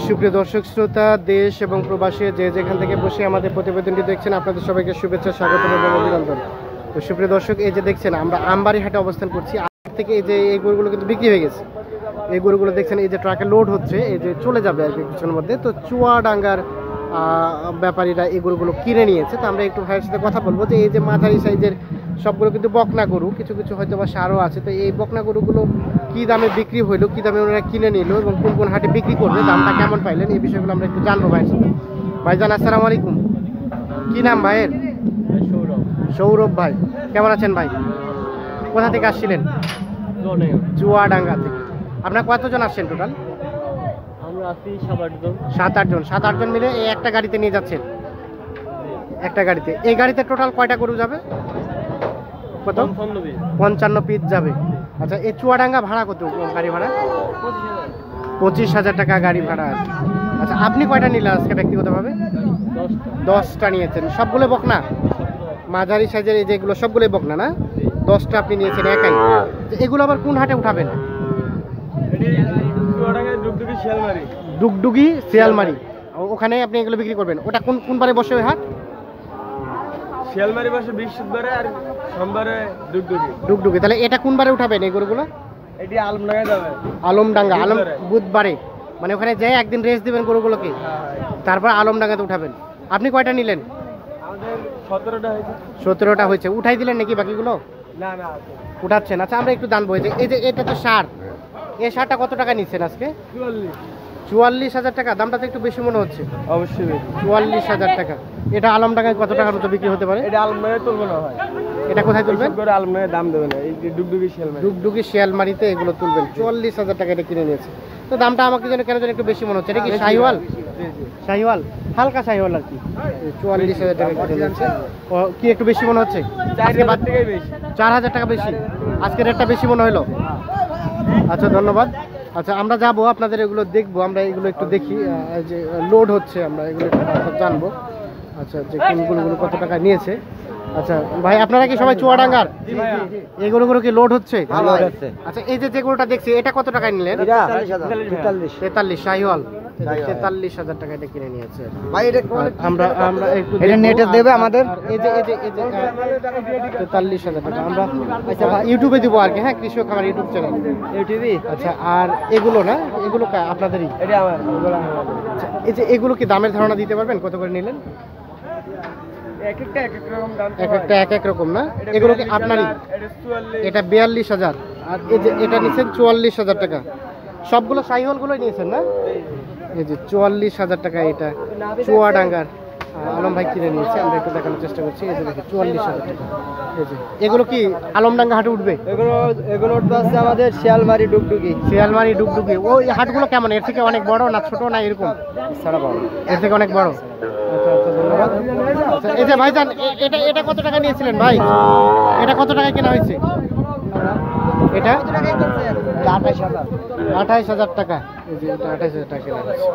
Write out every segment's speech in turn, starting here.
সুপ্রিয় দর্শক শ্রোতা, দেশ এবং প্রবাসী যে যেখান থেকে বসে আমাদের প্রতিবেদনটি দেখছেন, আপনাদের সবাইকে শুভেচ্ছা, স্বাগত এবং অভিনন্দন। তো সুপ্রিয় দর্শক, এই যে দেখছেন আমরা আমবাড়ি হাটে অবস্থান করছি। আগ থেকে এই যে এই গরুগুলো কিন্তু বিক্রি হয়ে গেছে। এই গরুগুলো দেখছেন এই যে ট্রাকে লোড হচ্ছে, এই যে চলে যাবে আর কি কিছুক্ষণের মধ্যে। তো চুয়াডাঙ্গার ব্যাপারীরা এই গরুগুলো কিনে নিয়েছে। তো আমরা একটু ভাইয়ের সাথে কথা বলবো যে এই যে মাঝারি সাইজের সবগুলো কিন্তু বকনা গরু, কিছু কিছু হয়তো বা সারও আছে। তো এই বকনা গরুগুলো কী দামে বিক্রি হইলো, কী দামে ওনারা কিনে নিল এবং কোন কোন হাটে বিক্রি করবে, দামটা কেমন পাইলেন, এই বিষয়গুলো আমরা একটু জানবো ভাইয়ের সাথে। ভাইজান আসসালামু আলাইকুম, কী নাম ভাইয়ের? সৌরভ ভাই, কেমন আছেন ভাই? কোথা থেকে আসছিলেন? চুয়াডাঙ্গা থেকে। আপনার কতজন আসছেন টোটাল? আমরা আছি 7-8 জন। 7-8 জন মিলে এই একটা গাড়িতে নিয়ে যাচ্ছেন? একটা গাড়িতে। এই গাড়িতে টোটাল কয়টা গরু যাবে? কত? 55 পিস যাবে। আচ্ছা, এই চুয়াডাঙ্গা ভাড়া কত গাড়ি ভাড়া? 25,000 টাকা গাড়ি ভাড়া আছে। আচ্ছা, আপনি কয়টা নিলেন আজকে ব্যক্তিগতভাবে? 10টা নিয়েছেন। সবগুলো বকনা? মাঝারি সাইজের এই যেগুলো সবগুলোই বকনা না? 10টা আপনি নিয়েছেন একাই। এগুলো আবার কোন হাটে উঠাবেন? ডুগডুগি শিয়ালমারি, ওখানে আপনি এগুলো বিক্রি করবেন। ওটা কোন কোন বারে বসে ওই হাট? শিয়ালমারি বসে বৃহস্পতিবারে আর সোমবারে ডুগডুগি। ডুগডুগি। তাহলে এটা কোন বারে উঠাবেন এই গরুগুলো? এটি আলমডাঙ্গা যাবে। আলমডাঙ্গা, বুধবারে। মানে ওখানে যাই একদিন রেস্ট দিবেন গরুগুলোকে, তারপর আলমডাঙ্গাতে উঠাবেন। আপনি কয়টা নিলেন? আমাদের 17টা হয়েছে। 17টা হয়েছে। উঠাই দিলেন নাকি বাকিগুলো? না, উঠাচ্ছেন। আচ্ছা, আমরা একটু জানবো এই যে এটা তো সার, এই সারটা কত টাকা নিচ্ছেন আজকে? 44,000 টাকা। দামটা তো একটু বেশি মনে হচ্ছে। অবশ্যই 44,000 টাকা। এটা আলমডাঙ্গায় কত টাকার মতো বিক্রি হতে পারে? এটা আলমডাঙ্গায় তুলবে না ভাই। এটা কোথায় তুলবেন? আলমডাঙ্গায় দাম দেবে না। এই যে ডুগডুগি শিয়ালমারি। ডুগডুগি শিয়ালমারিতে এগুলো তুলবেন। 44,000 টাকা এটা কিনে নিয়েছে। তো দামটা আমাকে যেন কেন যেন একটু বেশি মনে হচ্ছে। এটা কি শাহিওয়াল? শাহিওয়াল, হালকা শাহিওয়াল আর কি। 44,000 টাকা কিনে নিয়েছে। কি একটু বেশি মনে হচ্ছে? 4,000 টাকাই বেশি। 4,000 টাকা বেশি। আজকে রেটটা বেশি মনে হলো। আচ্ছা, ধন্যবাদ। আচ্ছা, আমরা যাবো, আপনাদের এগুলো দেখবো, আমরা এগুলো একটু দেখি যে লোড হচ্ছে, আমরা এগুলো একটু জানবো। আচ্ছা, যে কোন গরুগুলো কত টাকা নিয়েছে। আচ্ছা ভাই, আপনারা কি সবাই চুয়াডাঙ্গার? এই গরুগুলো কি লোড হচ্ছে? আচ্ছা, এই যে গরুটা দেখছি এটা কত টাকায় নিলেন? 43 শাহিওয়াল। 43,000 টাকা এটা কিনে নিয়েছে ভাই। এটা আমরা একটু এটা নেটে দেবে আমাদের। এই যে 43,000 টাকা আমরা আচ্ছা ইউটিউবে দিব আর কি। হ্যাঁ, কৃষক আমার ইউটিউব চ্যানেল ইউটিউবে। আচ্ছা, আর এগুলো না, এগুলো আপনাদেরই? এটা আমার। আচ্ছা, এই যে এগুলো কি দামের ধারণা দিতে পারবেন কত করে নিলেন? এক একটা এক এক রকম না? এগুলো কি আপনারই? এটা 42,000 আর এই যে এটা নিচ্ছেন 44,000 টাকা। সবগুলো শাহিওয়াল গুলোই নিয়েছেন না? এই যে 44,000 টাকা এটা চুয়াডাঙ্গার আলম ভাই কিনে নিয়েছে। আমরা একটু দেখানোর চেষ্টা করছি। এই যে দেখি 44,000 টাকা। এই যে এগুলো কি আলমডাঙ্গা হাটে উঠবে? এগুলো আছে আমাদের শিয়ালমারি ডুগডুগি। শিয়ালমারি ডুগডুগি। ওই হাটগুলো কেমন? এর থেকে অনেক বড় না ছোট না এরকম? এর থেকে অনেক বড়। আচ্ছা আচ্ছা, ধন্যবাদ। আচ্ছা, এই যে ভাইজান এটা কত টাকা নিয়েছিলেন ভাই? এটা কত টাকায় কেনা হয়েছে? এটা 28,000 টাকা। এই যে এটা 28,000 টাকা কেনা হয়েছে।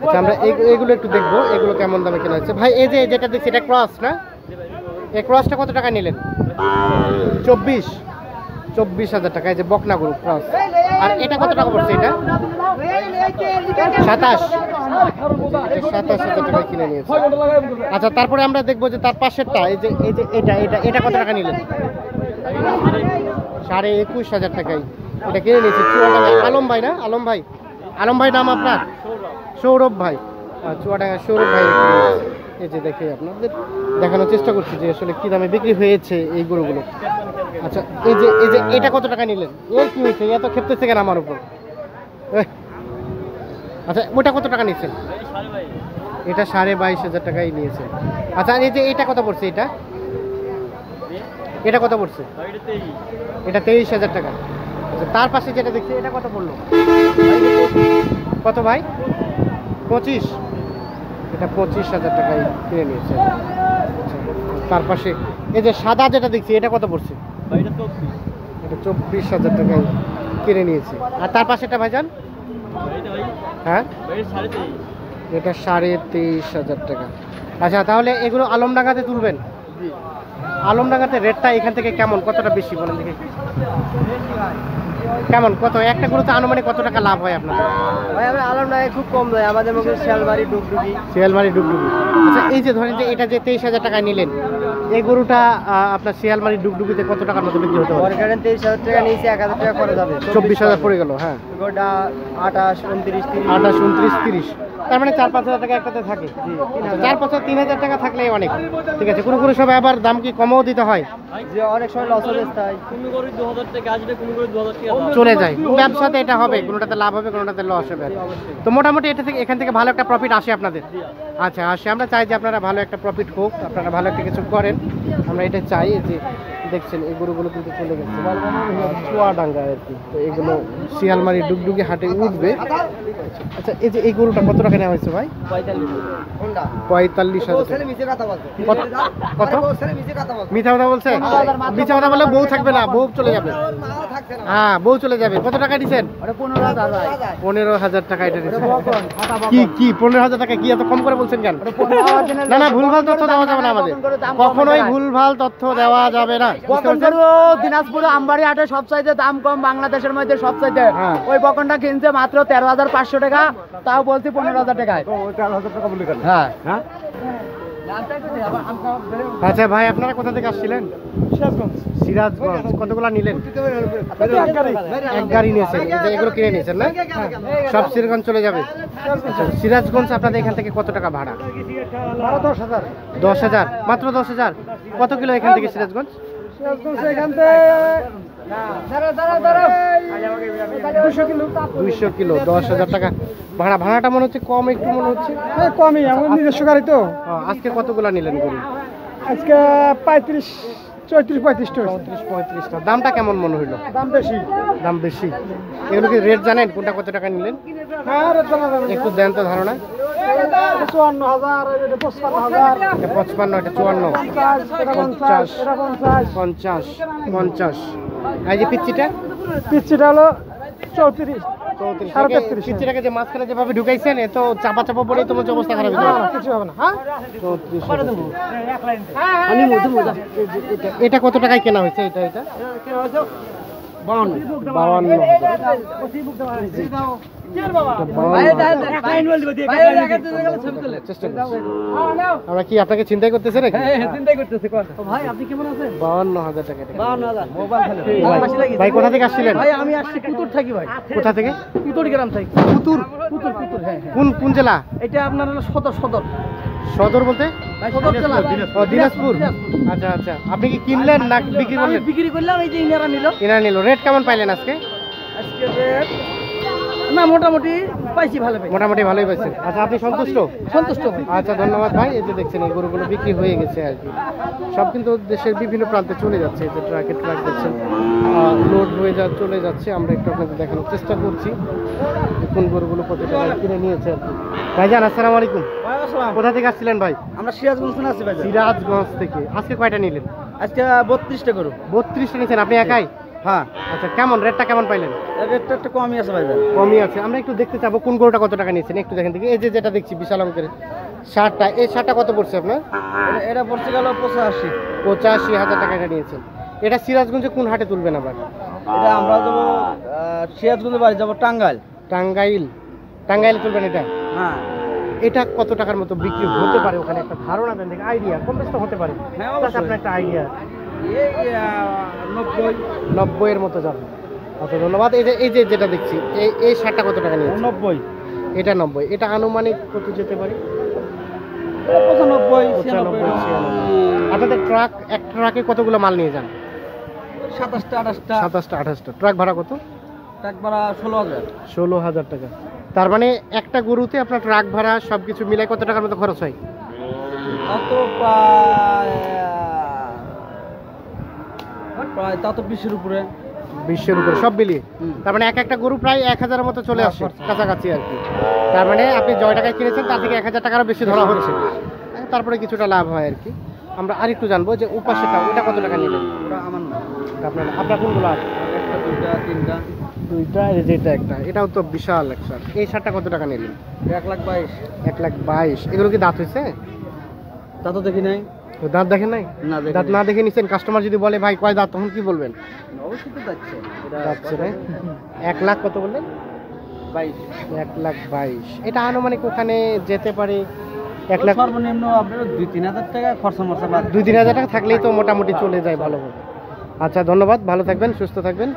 আচ্ছা, আমরা এগুলো একটু দেখবো এগুলো কেমন দামে কেনা হচ্ছে। ভাই, এই যে যেটা দেখছি এটা ক্রস না? এই ক্রসটা কত টাকা নিলেন? 24,000 টাকা। এই যে বকনা গরু ক্রস। আর এটা কত টাকা পড়ছে? এটা 27,000 টাকা কিনে নিয়েছে। আচ্ছা, তারপরে আমরা দেখবো যে তার পাশেরটা এই যে এটা কত টাকা নিলেন? 21,500 টাকায় এটা কিনে নিয়েছে চুয়াডাঙ্গা। আলম ভাই না? আলম ভাই নাম আপনার? সৌরভ ভাই। চুয়াডাঙ্গা সৌরভ ভাই। এই যে দেখে আপনাদের দেখানোর চেষ্টা করছি যে আসলে কি দামে বিক্রি হয়েছে এই গরুগুলো। আচ্ছা, এই যে এটা কত টাকা নিলেন? এর কি হয়েছে? এত খেপতেছে কেন আমার উপর? আচ্ছা, ওটা কত টাকা নিচ্ছেন? এটা 22,500 টাকাই নিয়েছে। আচ্ছা, এই যে এটা কত পড়ছে? এটা কত পড়ছে? এটা 23,000 টাকা। আচ্ছা, তার পাশে যেটা দেখছি এটা কত পড়লো? কত ভাই? 25। এটা 25,000 টাকায় কিনে নিয়েছে। আচ্ছা, তার পাশে এই যে সাদা যেটা দেখছি এটা কত পড়ছে? এটা 24,000 টাকায় কিনে নিয়েছে। আর তার পাশেটা ভাইজান? হ্যাঁ, এটা 23,500 টাকা। আচ্ছা, তাহলে এগুলো আলমডাঙ্গাতে তুলবেন? আলমডাঙ্গাতে রেটটা এখান থেকে কেমন, কতটা বেশি বলেন দেখি? কেমন, কত একটা গরুতে আনুমানিক কত টাকা লাভ হয় আপনাদের? ভাই আমরা আলমডাঙ্গায় খুব কম দেয়, আমাদের মুখে শিয়ালমারি ডুগডুগি। শিয়ালমারি ডুগডুগি। আচ্ছা, এই যে ধরেন যে এটা যে 23,000 টাকায় নিলেন, এই গরুটা আপনার শিয়ালমারি ডুগডুগিতে কত টাকার মতো বিক্রি হতে পারে? সরকারের 23,000 টাকা নিয়েছে, 1,000 টাকা করে যাবে। 24,000 পড়ে গেল। হ্যাঁ, গোটা 28, 29, 30। 28, 29, 30, তার মানে 4-5 হাজার টাকা একটাতে থাকে। 4-5, 3,000 টাকা থাকলে অনেক। ঠিক আছে, কোনো সময় আবার দাম কি কমও দিতে হয়? যে অনেক সময় লস হয়ে যায়, কোনো করে 2000 টাকা আসবে, কোনো করে 2000 টাকা চলে যায়। ব্যবসাতে এটা হবে, কোনোটাতে লাভ হবে, কোনোটাতে লস হবে। তো মোটামুটি এখান থেকে ভালো একটা প্রফিট আসে আপনাদের? আচ্ছা, আসে। আমরা চাই যে আপনারা ভালো একটা প্রফিট হোক, আপনারা ভালো একটা কিছু করেন, আমরা এটা চাই। যে দেখছেন এই গরুগুলো কিন্তু চলে গেছে চুয়াডাঙ্গা আর কি। তো এগুলো শিয়ালমারি ডুগডুগি হাটে উঠবে। আচ্ছা, এই যে এই গরুটা কত টাকা নেওয়া হয়েছে ভাই? 45,000 টাকা। কত মিথ্যা কথা বলছে? মিথ্যা কথা বলে বউ থাকবে না, বউ চলে যাবে। হ্যাঁ, বউ চলে যাবে। কত টাকা দিচ্ছেন? 15,000 টাকা এটা দিচ্ছেন। কি 15,000 টাকা কি এত কম করে বলছেন কেন? না না, ভুলভাল তথ্য দেওয়া যাবে না আমাদের, কখনোই ভুলভাল তথ্য দেওয়া যাবে না। দিনাজপুর আমবাড়ি হাটে সবচাইতে দাম কম, বাংলাদেশের মধ্যে সবচাইতে। হ্যাঁ। ওই বকনটা কিনছে মাত্র 13,500 টাকা, তাও বলছি 15,000 টাকায়। 13,000 টাকা বলে কেন? হ্যাঁ হ্যাঁ। আচ্ছা ভাই, আপনারা কোথা থেকে আসছিলেন? সিরাজগঞ্জ। কতগুলা নিলেন? এক গাড়ি নিয়েছেন। এই যে এগুলো কিনে নিয়েছেন না? সব সিরাজগঞ্জ চলে যাবে। আচ্ছা, সিরাজগঞ্জ আপনাদের এখান থেকে কত টাকা ভাড়া? 10,000। 10,000? মাত্র 10,000? কত কিলো এখান থেকে সিরাজগঞ্জ? এখান থেকে 200 কিলো। 10,000 টাকা ভাড়া। ভাড়াটা মনে হচ্ছে কম, একটু মনে হচ্ছে কমই, আমার নিজস্ব গাড়ি তো। আজকে কতগুলা নিলেন গরু? আজকে 35, 34, 35টা। 35টা। দামটা কেমন মনে হইলো? দাম বেশি। দাম বেশি। এগুলো কি রেট জানেন, কোনটা কত টাকা নিলেন? একটু দেন তো ধারণা। 54,000, 55,000, এটা 55, এটা 54, 50, 50, 50। এই যে পিচ্চিটা? পিচ্ছিটা হলো 34, 34। 33। পিচ্চিটাকে যে মাঝখানে যেভাবে ঢুকাইছেন, এ তো চাপা চাপা পড়েই তোমার অবস্থা খারাপ হয়ে যাবে। কিছু হবে না। হ্যাঁ, 34। এটা কত টাকায় কেনা হয়েছে? এটা 52,000। আমরা কি আপনাকে চিন্তাই করতেছে নাকি? ভাই আপনি কেমন আছেন? 52,000 টাকা। 52,000। ভাই কোথা থেকে আসছিলেন? ভাই আমি আসছি কুতুর থাকি ভাই। কোথা থেকে? কুতুর গ্রাম থাকি। পুতুর? কুতুর, হ্যাঁ। কোন জেলা? এটা আপনার হলো সদর। সদর বলতে? সদর জেলা। ও, দিনাজপুর। আচ্ছা আচ্ছা, আপনি কি কিনলেন না বিক্রি আমি করলেন? বিক্রি করলাম, এই যে ইনারা নিল। কিনা নিল। রেট কেমন পাইলেন আজকে? আজকে রেট না মোটামুটি পাইছি, ভালো পাইছি। মোটামুটি ভালোই পাইছেন। আচ্ছা, আপনি সন্তুষ্ট? সন্তুষ্ট ভাই। আচ্ছা, ধন্যবাদ ভাই। এই যে দেখছেন এই গরুগুলো বিক্রি হয়ে গেছে আর কি। সব কিন্তু দেশের বিভিন্ন প্রান্তে চলে যাচ্ছে। এই যে ট্রাক দেখছেন লোড হয়ে চলে যাচ্ছে। আমরা একটু আপনাদের দেখানোর চেষ্টা করছি কোন গরুগুলো কত টাকা কিনে নিয়েছে আর কি। ভাইজান আসসালামু আলাইকুম। কোথা থেকে আসছিলেন ভাই? আমরা সিরাজগঞ্জ থেকে আসছি ভাই। সিরাজগঞ্জ থেকে। আজকে কয়টা নিলেন? আজকে 32টা গরু। 32টা নিয়েছেন আপনি একাই? হ্যাঁ। আচ্ছা, কেমন রেটটা কেমন পাইলেন? রেটটা একটু কমই আছে ভাই। কমই আছে। আমরা একটু দেখতে চাবো কোন গরুটা কত টাকা নিয়েছেন, একটু দেখেন দেখি। এই যে যেটা দেখছি বিশাল অঙ্কের শার্টটা, এই শার্টটা কত পড়ছে আপনার? এটা পড়ছে গেল 85। 85,000 টাকা এটা নিয়েছেন। এটা সিরাজগঞ্জে কোন হাটে তুলবেন আবার? এটা আমরা যাবো সিরাজগঞ্জের বাড়ি যাবো টাঙ্গাইল। টাঙ্গাইলে তুলবেন এটা? হ্যাঁ। এটা কত টাকার মতো বিক্রি হতে পারে ওখানে? একটা ধারণা দেন দেখি, আইডিয়া। কম বেশি তো হতে পারে। হ্যাঁ, অবশ্যই। আপনার একটা আইডিয়া। 90 এর মতো যাবে। আচ্ছা, ধন্যবাদ। এই যে যেটা দেখছি, এই শার্টটা কত টাকা নিয়েছে? 90। এটা 90। এটা আনুমানিক কত যেতে পারে? 95, 96। আপনাদের এক ট্রাকে কতগুলো মাল নিয়ে যান? 27টা, 28টা। 27টা, 28টা। ট্রাক ভাড়া কত? ট্রাক ভাড়া 16,000। 16,000 টাকা। তার মানে একটা গরুতে আপনার ট্রাক ভাড়া সবকিছু মিলাই কত টাকার মতো খরচ হয়? তা তো 20-এর উপরে। 20-এর উপরে সব মিলিয়ে। তার মানে একটা গরু প্রায় 1,000-এর মতো চলে আসে কাছাকাছি আর কি। তার মানে আপনি জয় টাকায় কিনেছেন, তার থেকে 1,000 টাকারও বেশি ধরা হচ্ছে। তারপরে কিছুটা লাভ হয় আর কি। আমরা আরেকটু জানবো যে উপাসেটা, ওটা কত টাকা নিলেন? ওটা আমার না। আপনার কোনগুলো আছে? একটা, দুইটা, তিনটা। দুইটা, এই যে এটা একটা। এটাও তো বিশাল এক শার্ট। এই শার্টটা কত টাকা নিলেন? 1,22,000। 1,22,000। এগুলো কি দাঁত হয়েছে? তা তো দেখি নাই। তো দাঁত দেখেন নাই? না দাঁত না দেখে নিচ্ছেন, কাস্টমার যদি বলে ভাই কয় দাঁত, তখন কি বলবেন? অবশ্যই তো যাচ্ছে যাচ্ছে না। 1 লাখ কত বললেন? 1,22,000। এটা আনুমানিক ওখানে যেতে পারে 1 লাখ, সর্বনিম্ন আপনার 2-3 হাজার টাকা খরচা মরচা বাদ 2-3 হাজার টাকা থাকলেই তো মোটামুটি চলে যায় ভালোভাবে। আচ্ছা ধন্যবাদ, ভালো থাকবেন, সুস্থ থাকবেন।